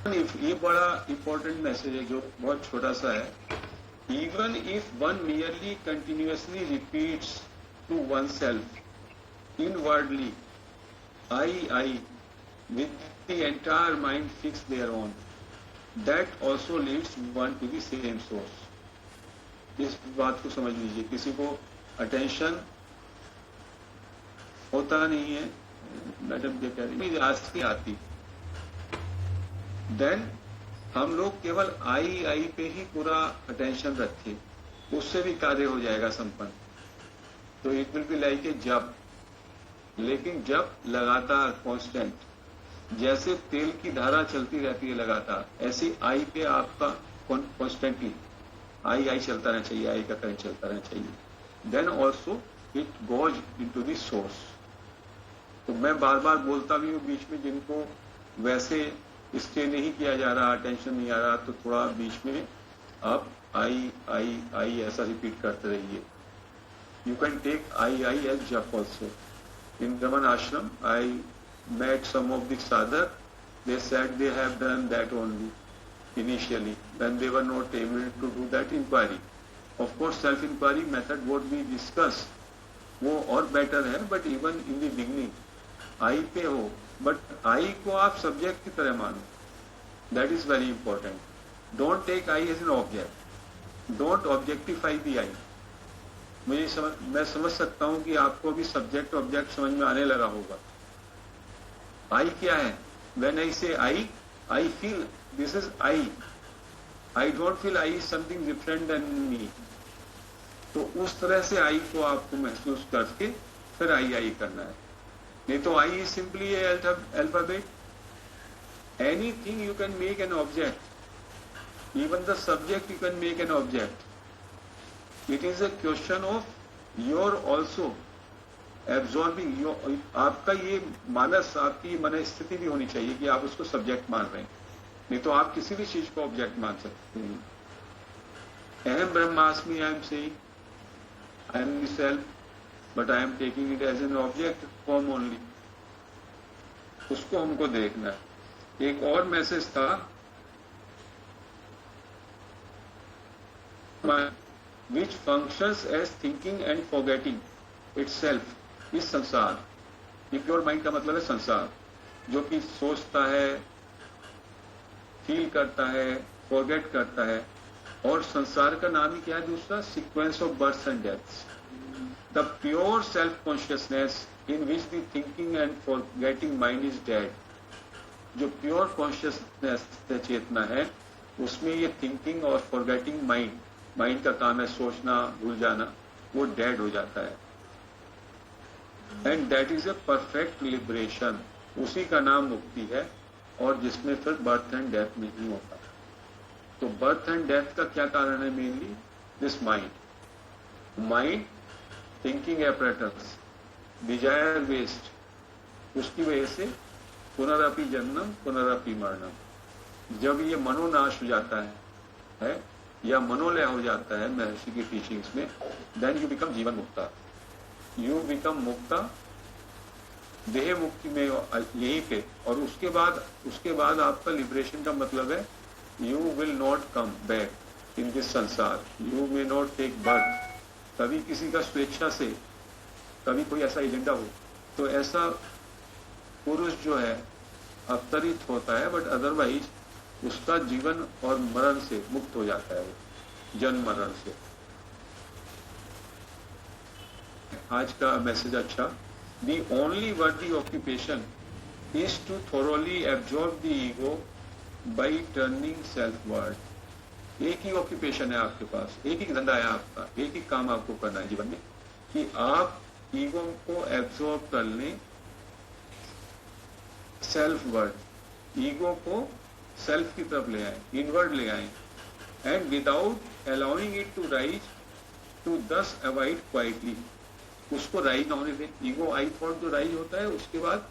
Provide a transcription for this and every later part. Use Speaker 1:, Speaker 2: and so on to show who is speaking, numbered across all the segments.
Speaker 1: ये बड़ा important message है जो बहुत छोटा सा है. Even if one merely continuously repeats to one self inwardly I with the entire mind fixed thereon, that also leads one to the same source. इस बात को समझ लीजिए. किसी को अटेंशन होता नहीं है, मैडम क्या कह रही है, आज की आती, देन हम लोग केवल आई पे ही पूरा अटेंशन रखें, उससे भी कार्य हो जाएगा संपन्न. तो it will be like a जब. लेकिन जब लगातार कांस्टेंट, जैसे तेल की धारा चलती रहती है लगातार, ऐसी आई पे आपका कॉन्स्टेंटली आई चलता रहना चाहिए, आई का करंट चलता रहना चाहिए. Then also it goes into the source. तो मैं बार बार बोलता भी हूँ बीच में, जिनको वैसे स्टे नहीं किया जा रहा, टेंशन नहीं आ रहा, तो थोड़ा बीच में आप आई ऐसा रिपीट करते रहिए. You can take I as jap also. In Raman Ashram, I met some of the sadhak. They said they have done that only initially, when they were not able to do that inquiry. Of course, self-inquiry method what we discuss, वो और better है, but even in the beginning, I पे हो, but I को आप subject की तरह मानो. That is very important. Don't take I as an object. Don't objectify the I. मैं समझ सकता हूं कि आपको भी सब्जेक्ट ऑब्जेक्ट समझ में आने लगा होगा. आई क्या है? व्हेन आई से I feel this is I don't feel I is something different than me. तो उस तरह से आई को आपको महसूस करके फिर आई करना है. नहीं तो I is simply alphabet. Anything you can make an object, even the subject you can make an object. It is a question of your also absorbing your. आपका ये मानस, आपकी मन स्थिति भी होनी चाहिए कि आप उसको सब्जेक्ट मान रहे हैं. नहीं तो आप किसी भी चीज को ऑब्जेक्ट मान सकते हैं. अहम ब्रह्मास्मि, I am saying I am the self, but I am taking it as an object form only. उसको हमको देखना है. एक और मैसेज था, which functions as thinking and forgetting itself is संसार. ये प्योर माइंड का मतलब है संसार, जो कि सोचता है, फील करता है, फॉरगेट करता है. और संसार का नाम ही क्या है दूसरा? Sequence of birth and deaths. The pure self consciousness in which the thinking and forgetting mind is dead. जो प्योर कॉन्शियसनेस चेतना है, उसमें ये थिंकिंग और फॉरगेटिंग माइंड का काम है सोचना, भूल जाना, वो डेड हो जाता है. And that is a perfect liberation. उसी का नाम मुक्ति है, और जिसमें फिर बर्थ एंड डेथ नहीं होता. तो बर्थ एंड डेथ का क्या कारण है? Mainly this mind thinking apparatus, desire waste. उसकी वजह से पुनरअपि जन्म पुनरअपि मरणम. जब ये मनोनाश हो जाता है या मनोलय हो जाता है महर्षि की टीचिंग्स में, देन यू बिकम जीवन मुक्ता. यू बिकम मुक्ता देह मुक्ति में यहीं पे. और उसके बाद आपका लिबरेशन का मतलब है you will not come back in this संसार. You may not take birth. कभी किसी का स्वेच्छा से कभी कोई ऐसा एजेंडा हो तो ऐसा पुरुष जो है अवतरित होता है, बट अदरवाइज उसका जीवन और मरण से मुक्त हो जाता है, वो जन्म मरण से. आज का मैसेज अच्छा. The only worthy occupation is to thoroughly absorb the ego by turning selfward. एक ही ऑक्यूपेशन है आपके पास, एक ही धंधा है आपका, एक ही काम आपको करना है जीवन में, कि आप ईगो को एब्जॉर्ब कर लें सेल्फ वर्ड. ईगो को सेल्फ की तरफ ले आए, इनवर्ड ले आए, and without allowing it to rise to this avoid quietly. उसको राइज ना होने दें. ईगो आई थॉट जो राइज होता है, उसके बाद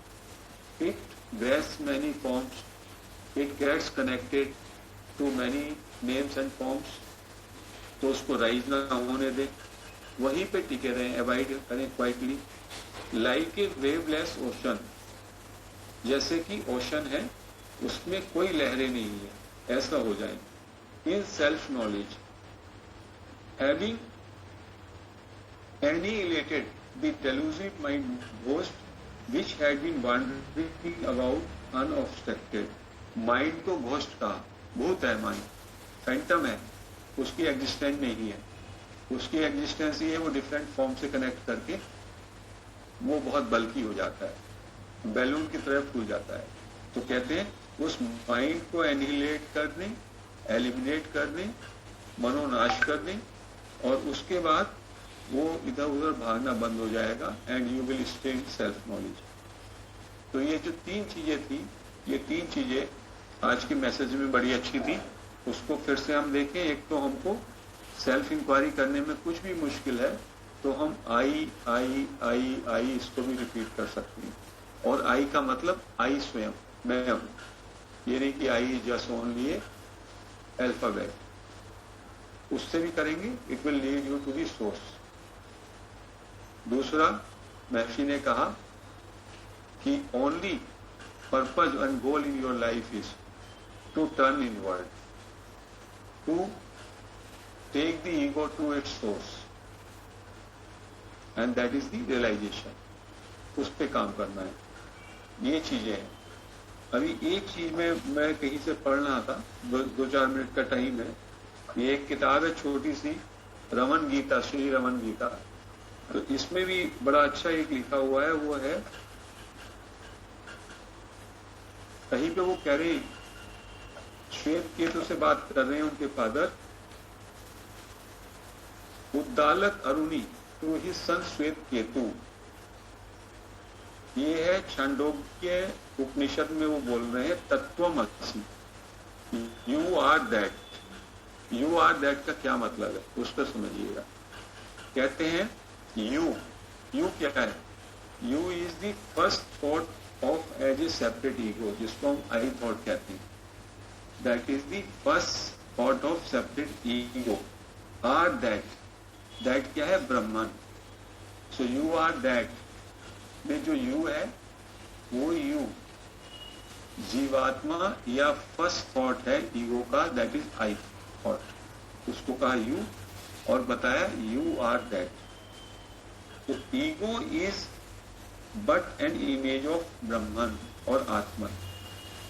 Speaker 1: it grasps many forms, it gets connected to many names and forms. तो उसको राइज ना होने दें, वहीं पे टिके रहें, अवॉइड करें क्वाइटली. लाइक ए वेवलेस ओशन, जैसे कि ओशन है उसमें कोई लहरें नहीं है, ऐसा हो जाए। In self knowledge having annihilated the delusive mind ghost which had been wandering about unobstructed. Mind को घोस्ट कहा, भूत है माइंड, फैंटम है, उसकी एग्जिस्टेंस नहीं है। उसकी एग्जिस्टेंस ये है, वो डिफरेंट फॉर्म से कनेक्ट करके वो बहुत बल्कि हो जाता है, बैलून की तरह फूल जाता है। तो कहते हैं उस माइंड को एनिहिलेट करने, एलिमिनेट करने, मनोनाश करने, और उसके बाद वो इधर उधर भागना बंद हो जाएगा and you will stay in self knowledge. तो ये जो तीन चीजें थी, ये तीन चीजें आज के मैसेज में बड़ी अच्छी थी। उसको फिर से हम देखें। एक तो हमको सेल्फ इंक्वायरी करने में कुछ भी मुश्किल है तो हम आई आई आई आई इसको भी रिपीट कर सकते हैं। और आई का मतलब आई स्वयं, मैं हूं, ये नहीं कि I is just only alphabet. उससे भी करेंगे, it will lead you to the source. दूसरा, महर्षि ने कहा कि only purpose and goal in your life is to turn inward, to take the ego to its source, and that is the realization. उस पे काम करना है। ये चीजें हैं। अभी एक चीज में मैं कहीं से पढ़ रहा था, 2-4 मिनट का टाइम है। ये एक किताब है छोटी सी, रमन गीता, श्री रमन गीता। तो इसमें भी बड़ा अच्छा एक लिखा हुआ है, वो है कहीं पे वो कह रहे, श्वेत केतु से बात कर रहे हैं उनके फादर, उद्दालक अरुणी टू ही सन श्वेत केतु। ये है छांदोग्य उपनिषद में वो बोल रहे हैं तत्वमसि, you are that. You are that का क्या मतलब है उस पर समझिएगा। कहते हैं यू क्या है? You is the first thought of as a separate ego, जिसको हम आई थॉट कहते हैं। That is the first thought of separate ego. Are that, that क्या है? Brahman. So you are that में जो यू है वो यू जीवात्मा या फर्स्ट थॉट है ईगो का, दैट इज आई थॉट। उसको कहा यू और बताया यू आर दैट। तो ego is but an image of ब्रह्मन और आत्मन।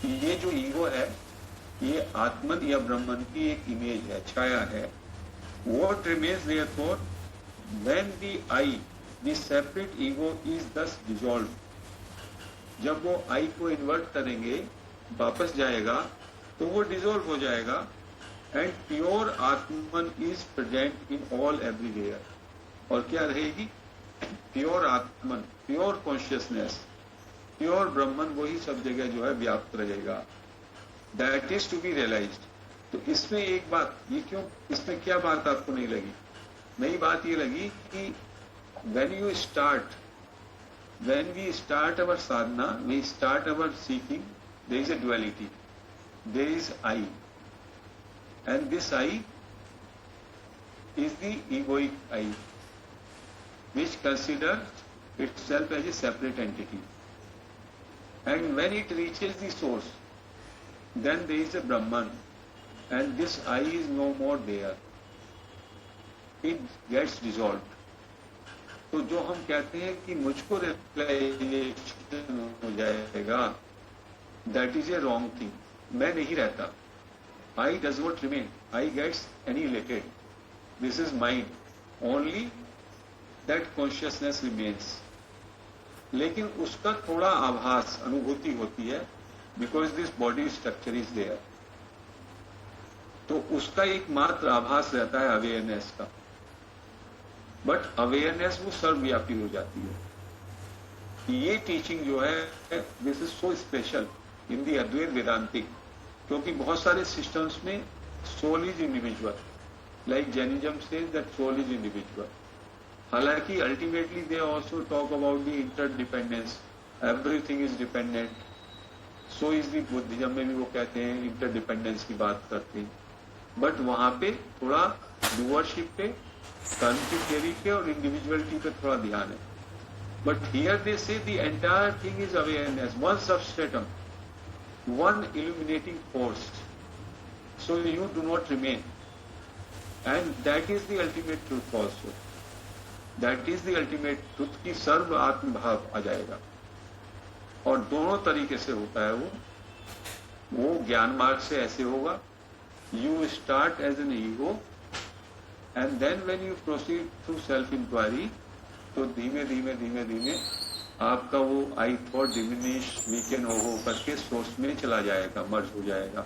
Speaker 1: ये जो ईगो है ये आत्मन या ब्रह्मन की एक इमेज है, छाया है। What remains therefore when the I, the separate ego is thus dissolved? जब वो I को इन्वर्ट करेंगे, वापस जाएगा, तो वो डिसॉल्व हो जाएगा and pure Atman is present in all everywhere. और क्या रहेगी? प्योर आत्मन, प्योर कॉन्शियसनेस, प्योर ब्रह्मन वही सब जगह जो है व्याप्त रहेगा। That is to be realized. तो इसमें एक बात, ये क्यों, इसमें क्या बात आपको नहीं लगी? नई बात ये लगी कि when we start our sadhana, we start our seeking, there is a duality, there is I, and this I is the egoic I, which considers itself as a separate entity. And when it reaches the source, then there is a Brahman, and this I is no more there. It gets dissolved. तो जो हम कहते हैं कि मुझको realization हो जाएगा, that is a wrong thing. मैं नहीं रहता, I does not remain, I gets annihilated, this is mind, only that consciousness remains. लेकिन उसका थोड़ा आभास, अनुभूति होती है, because this body structure is there. तो उसका एकमात्र आभास रहता है अवेयरनेस का, बट अवेयरनेस वो सर्वव्यापी हो जाती है। ये टीचिंग जो है, this is so special in the Advaita Vedantic, क्योंकि बहुत सारे सिस्टम्स में soul is individual, like Jainism says that soul is individual. हालांकि ultimately they also talk about the interdependence, everything is dependent. So is the Buddhism में भी वो कहते हैं इंटरडिपेंडेंस की बात करते हैं, बट वहां पे थोड़ा डूअरशिप पे, कर्म की थियरी पे और इंडिविजुअलिटी पे थोड़ा ध्यान है। बट हियर दे से the entire thing is awareness, one substratum, one illuminating force, so you do not remain. And that is the ultimate truth also. That is the ultimate truth कि सर्व आत्म भाव आ जाएगा. और दोनों तरीके से होता है वो ज्ञान मार्ग से ऐसे होगा. You start as an ego and then when you proceed through self inquiry, तो धीमे धीमे धीमे धीमे आपका वो आई थॉट डिमिनिश वीकेंड हो करके सोर्स में चला जाएगा, मर्ज हो जाएगा.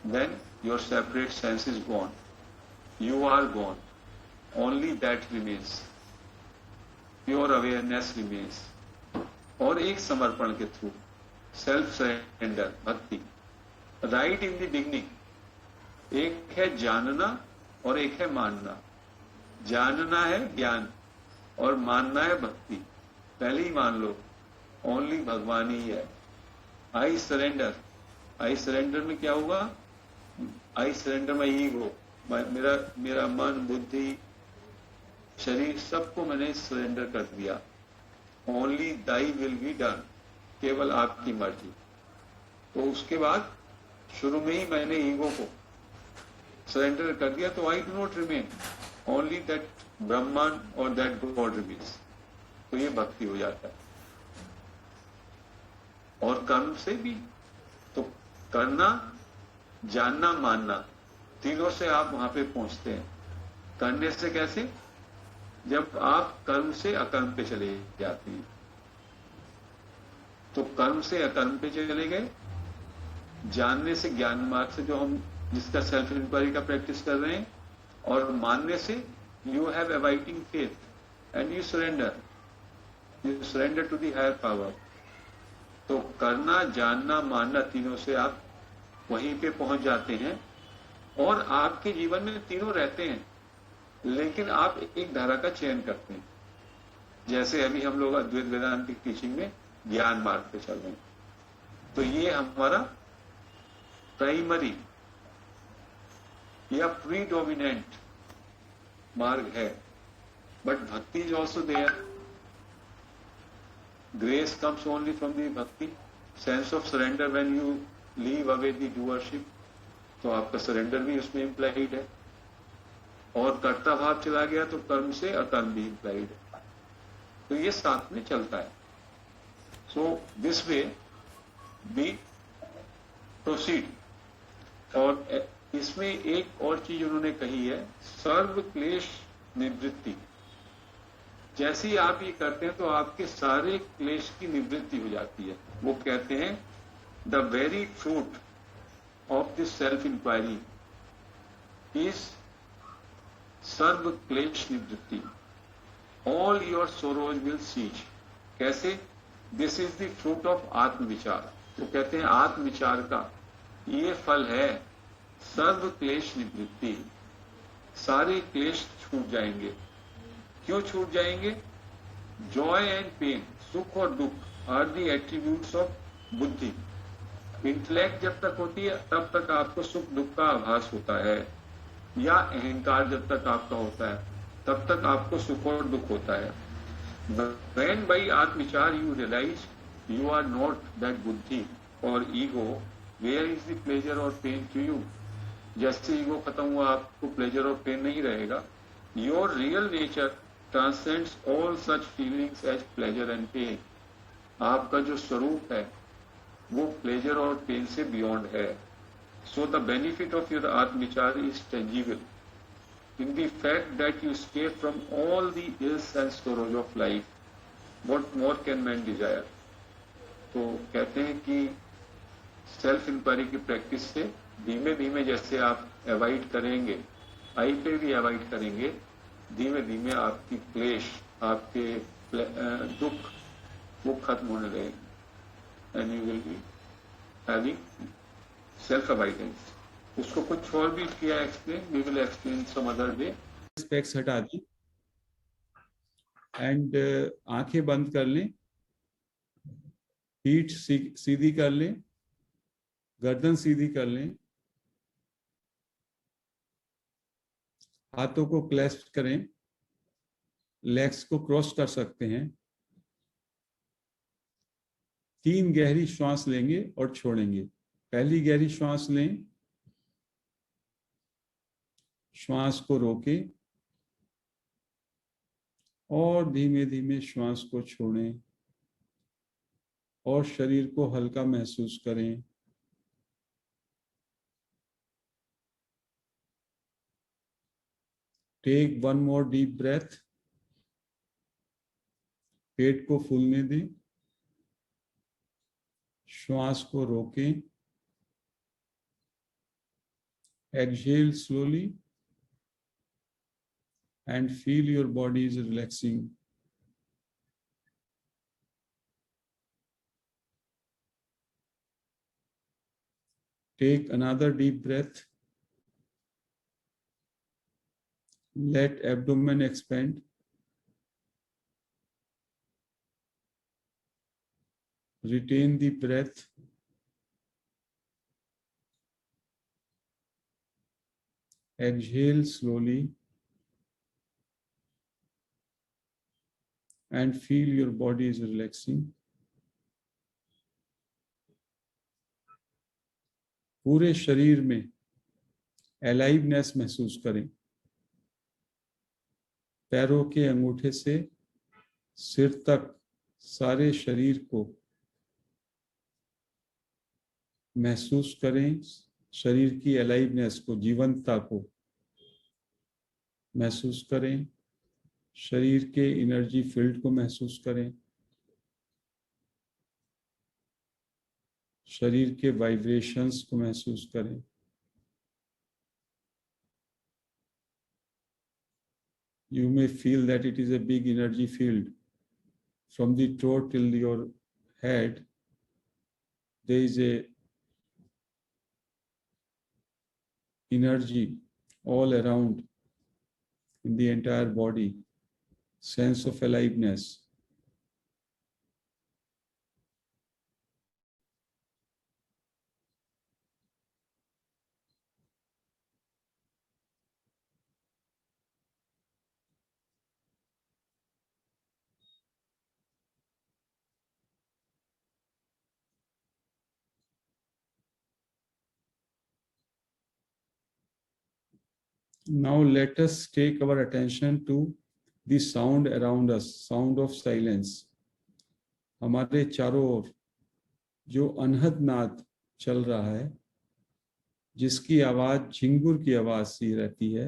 Speaker 1: Then your separate sense is gone, you are gone, only that remains, pure awareness remains. और एक समर्पण के थ्रू सेल्फ सरेंडर भक्ति. राइट इन द बिगनिंग एक है जानना और एक है मानना. जानना है ज्ञान और मानना है भक्ति. पहले ही मान लो ओनली भगवान ही है. I surrender. आई सरेंडर में क्या होगा? आई सरेंडर में ईगो, मेरा मन बुद्धि शरीर सबको मैंने सरेंडर कर दिया. Only thy will be done, केवल आपकी मर्जी. तो उसके बाद शुरू में ही मैंने ईगो को सरेंडर कर दिया, तो I do not remain, only that Brahman और दैट गॉड रिमेन्स. तो ये भक्ति हो जाता है. और कर्म से भी तो करना, जानना, मानना, तीनों से आप वहां पे पहुंचते हैं. करने से कैसे? जब आप कर्म से अकर्म पे चले जाते हैं. तो कर्म से अकर्म पे चले गए, जानने से ज्ञान मार्ग से जो हम जिसका सेल्फ इंक्वायरी का प्रैक्टिस कर रहे हैं, और मानने से you have abiding faith and you surrender to the higher power. तो करना, जानना, मानना, तीनों से आप वहीं पे पहुंच जाते हैं. और आपके जीवन में तीनों रहते हैं, लेकिन आप एक धारा का चयन करते हैं. जैसे अभी हम लोग अद्वैत वेदांत की टीचिंग में ज्ञान मार्ग पे चल रहे हैं. तो ये हमारा प्राइमरी या प्रीडोमिनेंट मार्ग है. But bhakti is also there. Grace comes only from the bhakti. Sense of surrender when you leave away the doership, तो आपका सरेंडर भी उसमें इंप्लाइड है. और कर्ता भाव चला गया तो कर्म से अकर्म भी इंप्लाइड है. तो ये साथ में चलता है. So this way we proceed. और इसमें एक और चीज उन्होंने कही है, सर्व क्लेश निवृत्ति. जैसे ही आप ये करते हैं तो आपके सारे क्लेश की निवृत्ति हो जाती है. वो कहते हैं the very fruit of this self inquiry is सर्व क्लेश निवृत्ति. All your sorrows will cease. कैसे? This is the fruit of आत्मविचार. तो कहते हैं आत्मविचार का ये फल है सर्व क्लेश निवृत्ति. सारे क्लेश छूट जाएंगे. क्यों छूट जाएंगे? जॉय एंड पेन, सुख और दुख आर दी एट्रीब्यूट्स ऑफ बुद्धि. इंटेलेक्ट जब तक होती है तब तक आपको सुख दुख का आभास होता है, या अहंकार जब तक आपका होता है तब तक आपको सुख और दुख होता है. When by आत्मविचार you realize you are not that बुद्धि और ego, where is the pleasure or pain to you? जैसे ईगो खत्म हुआ आपको प्लेजर और पेन नहीं रहेगा. Your real nature transcends all such feelings as pleasure and pain. आपका जो स्वरूप है वो प्लेजर और पेन से बियॉन्ड है. So the benefit of your आत्मविचार is tangible in the fact that you escape from all the ills and sorrows of life. What more can man desire? तो कहते हैं कि सेल्फ इंक्वायरी की practice से धीमे धीमे जैसे आप अवॉइड करेंगे, आई पे भी अवॉइड करेंगे, धीमे धीमे आपकी क्लेश, आपके दुख वो खत्म होने लगेंगे. And you will be having self avoidance. उसको कुछ और भी किया explain, we will explain some other day. Specs हटा दी एंड आंखें बंद कर लें, पीठ सीधी कर लें, गर्दन सीधी कर लें, हाथों को क्लैस्प करें, लेग्स को क्रॉस कर सकते हैं.
Speaker 2: 3 गहरी श्वास लेंगे और छोड़ेंगे। पहली गहरी श्वास लें, श्वास को रोकें और धीमे धीमे श्वास को छोड़ें और शरीर को हल्का महसूस करें। Take 1 more deep breath। पेट को फूलने दें, श्वास को रोकें। Exhale slowly and feel your body is relaxing. Take another deep breath. Let abdomen expand. Retain the breath. Exhale slowly and feel your body is relaxing. पूरे शरीर में अलाइवनेस महसूस करें। पैरों के अंगूठे से सिर तक सारे शरीर को महसूस करें। शरीर की अलाइवनेस को, जीवंतता को महसूस करें। शरीर के एनर्जी फील्ड को महसूस करें। शरीर के वाइब्रेशंस को महसूस करें। You may feel that it is a big energy field. From the throat till your head, there is a energy all around in the entire body, sense of aliveness. Now let us take our attention to the sound around us, sound of silence. हमारे चारों ओर जो अनहद नाद चल रहा है, जिसकी आवाज झिंगुर की आवाज सी रहती है,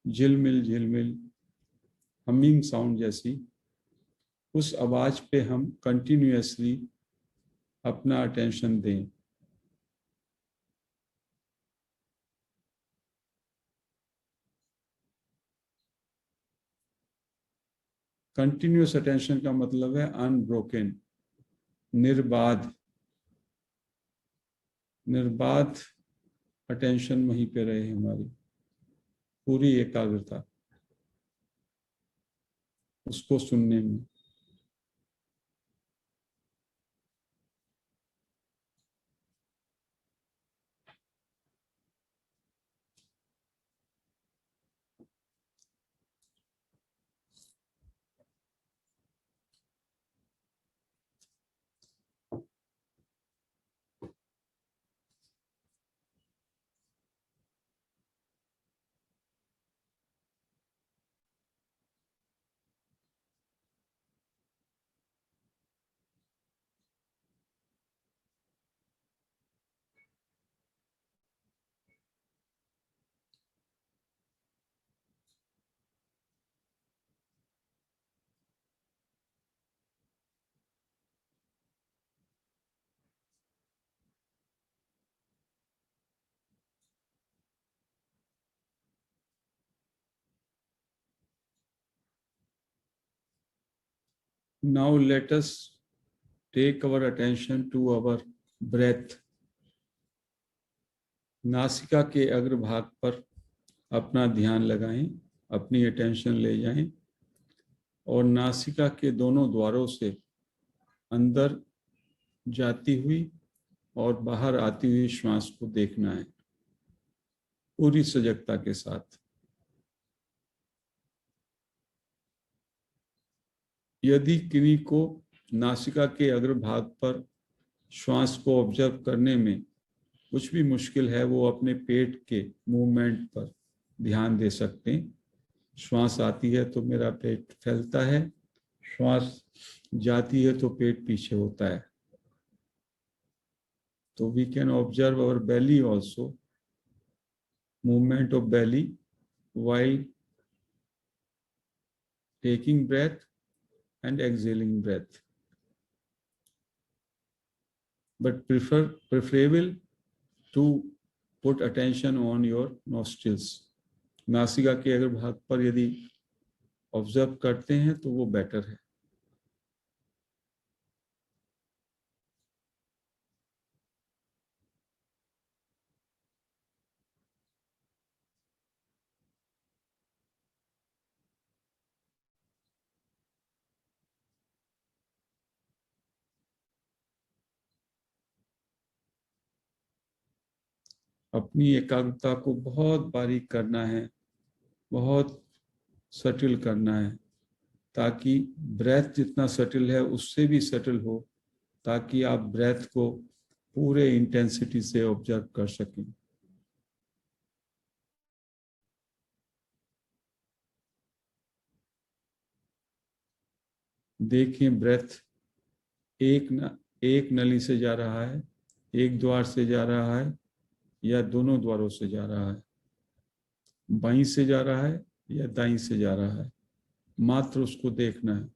Speaker 2: झिलमिल झिलमिल हमिंग साउंड जैसी, उस आवाज पे हम कंटिन्यूअसली अपना अटेंशन दें। कंटिन्यूअस अटेंशन का मतलब है अनब्रोकन, निर्बाध। निर्बाध अटेंशन वहीं पे रहे, हमारी पूरी एकाग्रता उसको सुनने में। Now let us take our attention to our breath. नासिका के अग्रभाग पर अपना ध्यान लगाएं, अपनी अटेंशन ले जाएं और नासिका के दोनों द्वारों से अंदर जाती हुई और बाहर आती हुई श्वास को देखना है पूरी सजगता के साथ। यदि किन्हीं को नासिका के अग्रभाग पर श्वास को ऑब्जर्व करने में कुछ भी मुश्किल है, वो अपने पेट के मूवमेंट पर ध्यान दे सकते हैं। श्वास आती है तो मेरा पेट फैलता है, श्वास जाती है तो पेट पीछे होता है। तो we can observe our belly also, movement of belly while taking breath and exhaling breath, but preferable to put attention on your nostrils. नासिका के अगर भाग पर यदि ऑब्जर्व करते हैं तो वो बेटर है। अपनी एकाग्रता को बहुत बारीक करना है, बहुत सटिल करना है, ताकि ब्रेथ जितना सटिल है उससे भी सटिल हो, ताकि आप ब्रेथ को पूरे इंटेंसिटी से ऑब्जर्व कर सकें। देखें ब्रेथ एक नली से जा रहा है, एक द्वार से जा रहा है, या दोनों द्वारों से जा रहा है, बाईं से जा रहा है या दाईं से जा रहा है, मात्र उसको देखना है।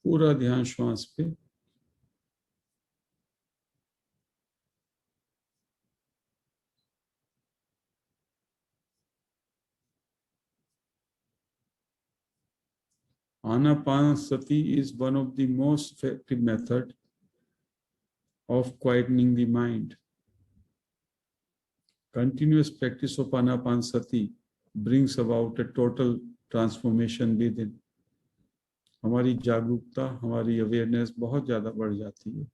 Speaker 2: पूरा ध्यान श्वास पे। Anapanasati is one of the most effective method of quietening the mind. Continuous practice of Anapanasati brings about a total transformation within. हमारी जागरूकता, हमारी अवेयरनेस बहुत ज्यादा बढ़ जाती है।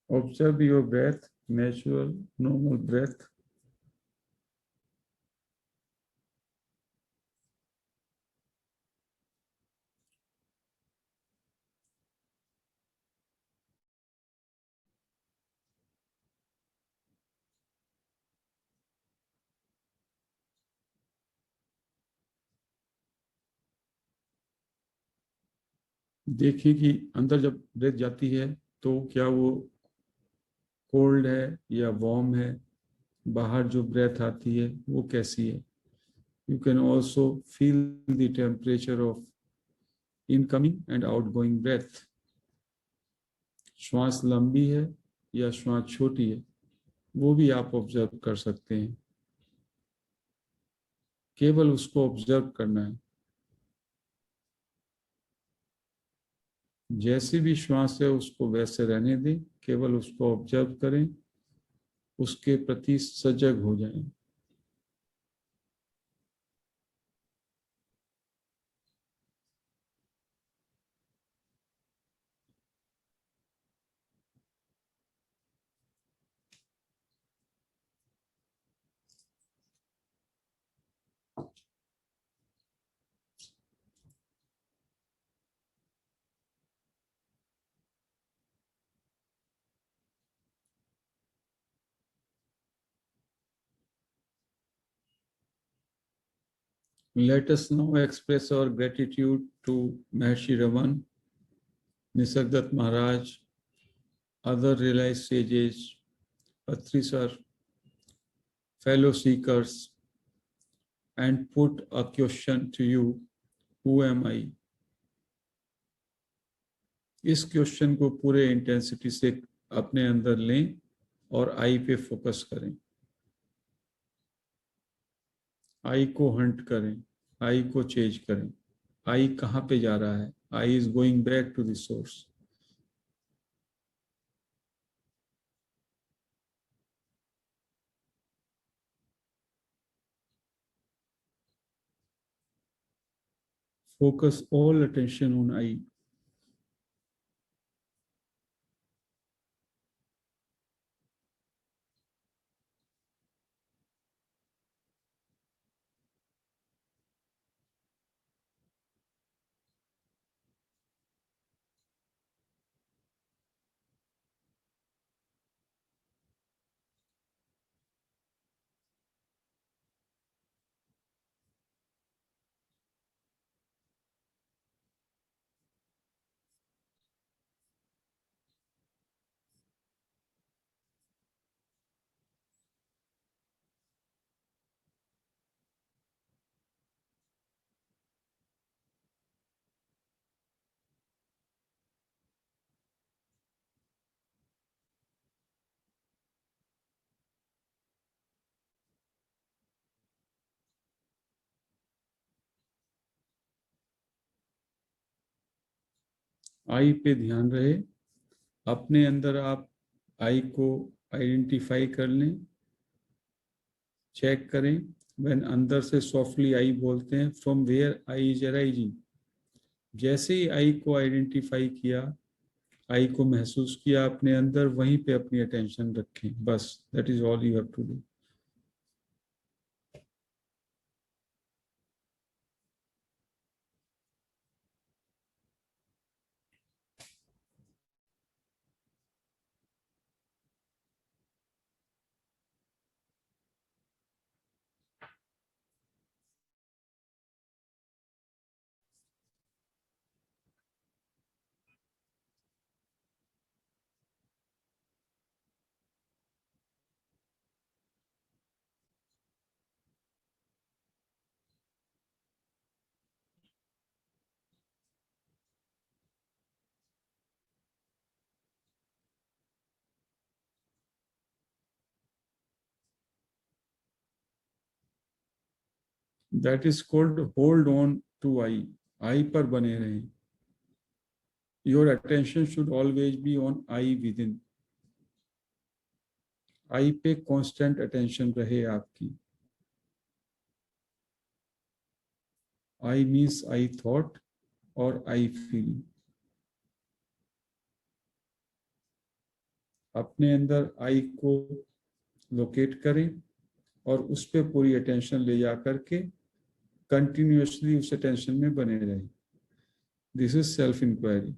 Speaker 2: Observe your breath, natural, normal breath. देखें कि अंदर जब ब्रेथ जाती है तो क्या वो कोल्ड है या वार्म है, बाहर जो ब्रेथ आती है वो कैसी है. You can also feel the temperature of incoming and outgoing breath. श्वास लंबी है या श्वास छोटी है, वो भी आप ऑब्जर्व कर सकते हैं. केवल उसको ऑब्जर्व करना है. जैसी भी श्वास है उसको वैसे रहने दें, केवल उसको ऑब्जर्व करें, उसके प्रति सजग हो जाएं. Let us now express our gratitude to Maharishi Raman, Nisargadatta Maharaj, other realized sages, Atri sir, fellow seekers, and put a question to you, who am I? इस क्वेश्चन को पूरे इंटेंसिटी से अपने अंदर लें और आई पे फोकस करें. आई को हंट करें, आई को चेंज करें. आई कहाँ पे जा रहा है? I is going back to the source. Focus all attention on I. I पे ध्यान रहे. अपने अंदर आप आई को आइडेंटिफाई कर लें, चेक करें. व्हेन अंदर से सॉफ्टली आई बोलते हैं, from where I is arising. जैसे ही आई को आइडेंटिफाई किया, आई को महसूस किया अपने अंदर, वहीं पे अपनी अटेंशन रखें. बस that is all you have to do. That is called hold on to I. I पर बने रहें. Your attention should always be on I within. I पे कांस्टेंट अटेंशन रहे आपकी. आई मीन्स आई थॉट और I feeling. अपने अंदर आई को लोकेट करें और उस पर पूरी अटेंशन ले जा करके कंटिन्यूअसली उस अटेंशन में बने रहें. This is self inquiry.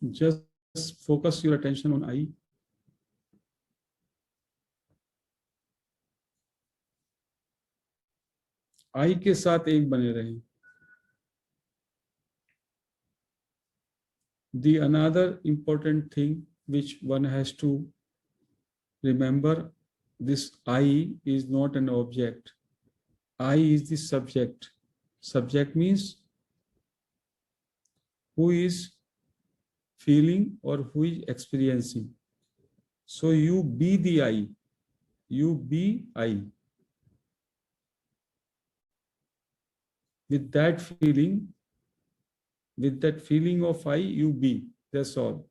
Speaker 2: Just focus your attention on I. I के साथ एक बने रहें. The another important thing which one has to remember, this I is not an object. I is the subject. Subject means who is feeling or who is experiencing. So you be the I. You be I. With that feeling of I, you be. That's all.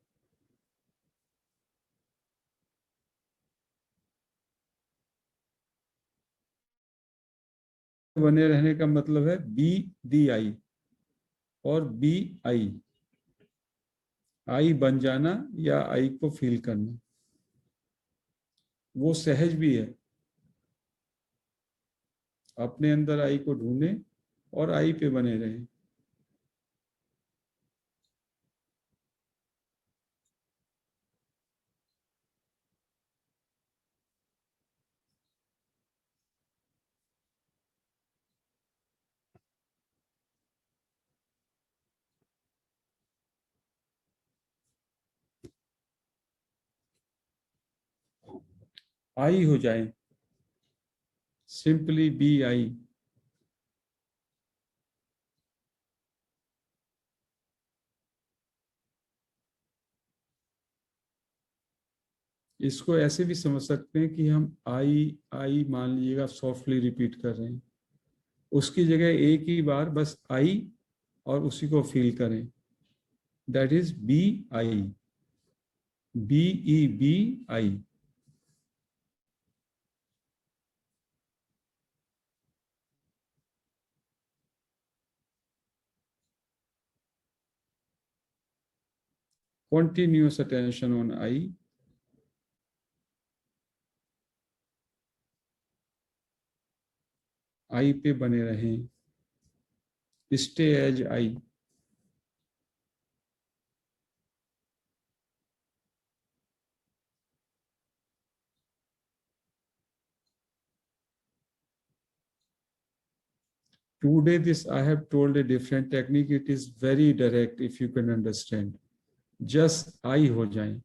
Speaker 2: बने रहने का मतलब है be the आई और B I. आई बन जाना या आई को फील करना, वो सहज भी है. अपने अंदर आई को ढूंढें और आई पे बने रहें. आई हो जाए. Simply be I. इसको ऐसे भी समझ सकते हैं कि हम आई आई मान लीजिएगा सॉफ्टली रिपीट कर रहे हैं, उसकी जगह एक ही बार बस आई और उसी को फील करें. That is be I. Be E be I. Continuous attention on I. I पे बने रहें. Stay as I. Today this I have told a different technique. It is very direct if you can understand. Just I हो जाएं.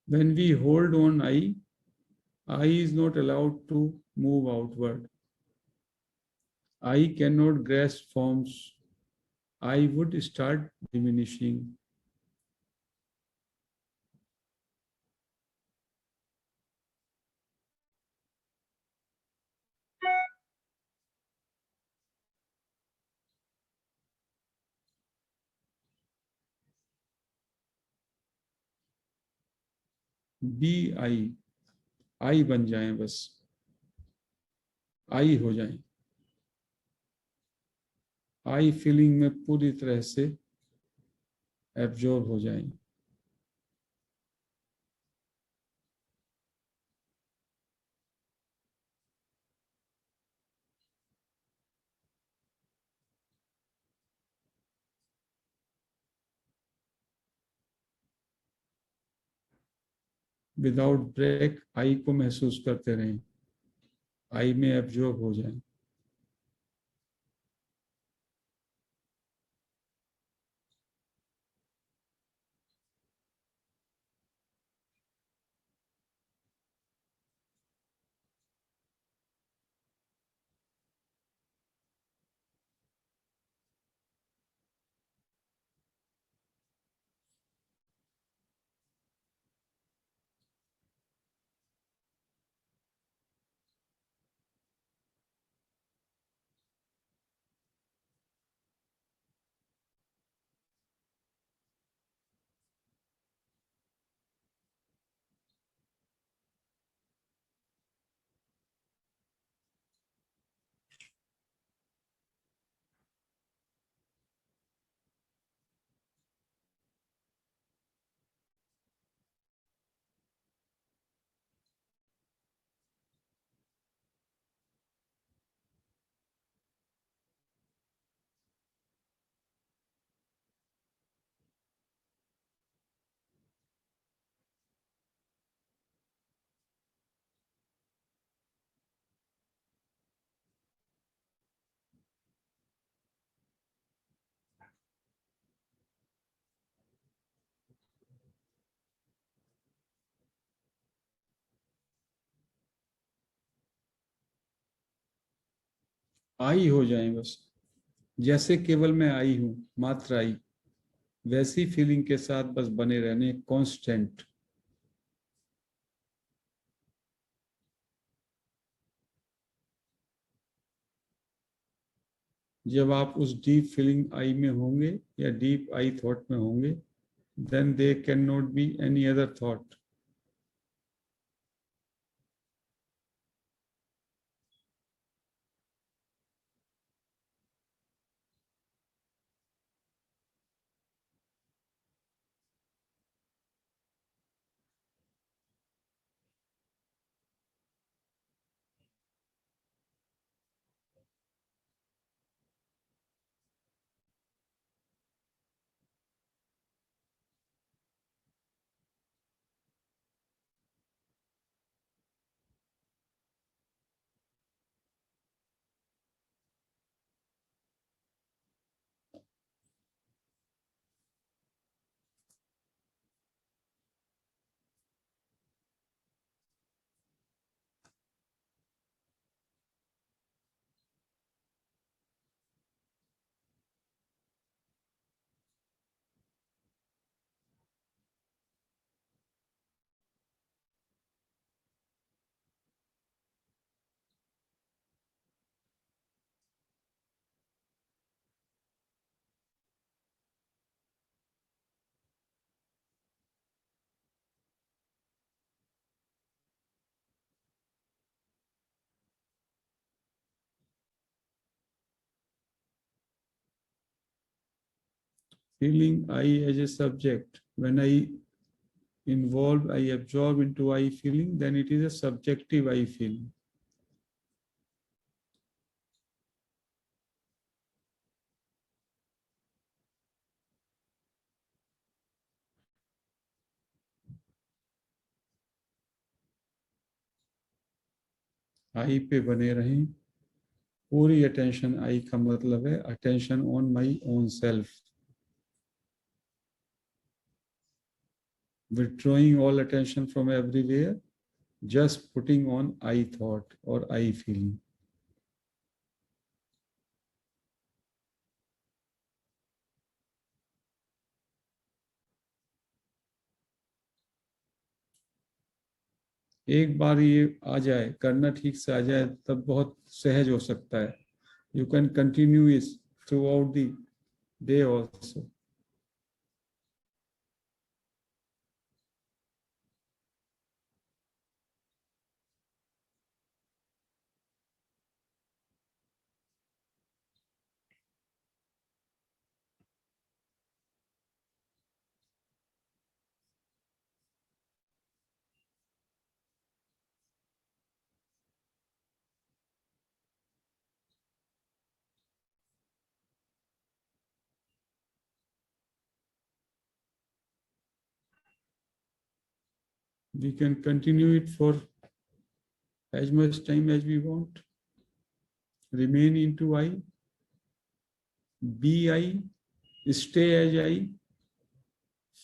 Speaker 2: When we hold on I is not allowed to move outward. I cannot grasp forms. I would start diminishing. Be I बन जाएं, बस आई हो जाएं. I feeling में पूरी तरह से एब्जॉर्ब हो जाएं. विदाउट ब्रेक आई को महसूस करते रहें, आई में एब्जॉर्ब हो जाएं। आई हो जाएं बस, जैसे केवल मैं आई हूं, मात्र आई, वैसी फीलिंग के साथ बस बने रहने, कांस्टेंट। जब आप उस डीप फीलिंग आई में होंगे या डीप आई थॉट में होंगे, then there cannot be any other thought. Feeling I as a subject. When I involve, I absorb into I feeling, then it is a subjective I feeling. आई पे बने रहें, पूरी attention I का मतलब है attention on my own self, withdrawing all attention from everywhere, just putting on I thought or I feeling. एक बार ये आ जाए, करना ठीक से आ जाए, तब बहुत सहज हो सकता है. You can continue it throughout the day also. We can continue it for as much time as we want. Remain into I, be I, stay as I,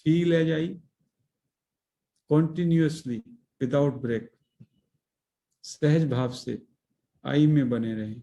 Speaker 2: feel as I, continuously without break. सहज भाव से आई में बने रहें.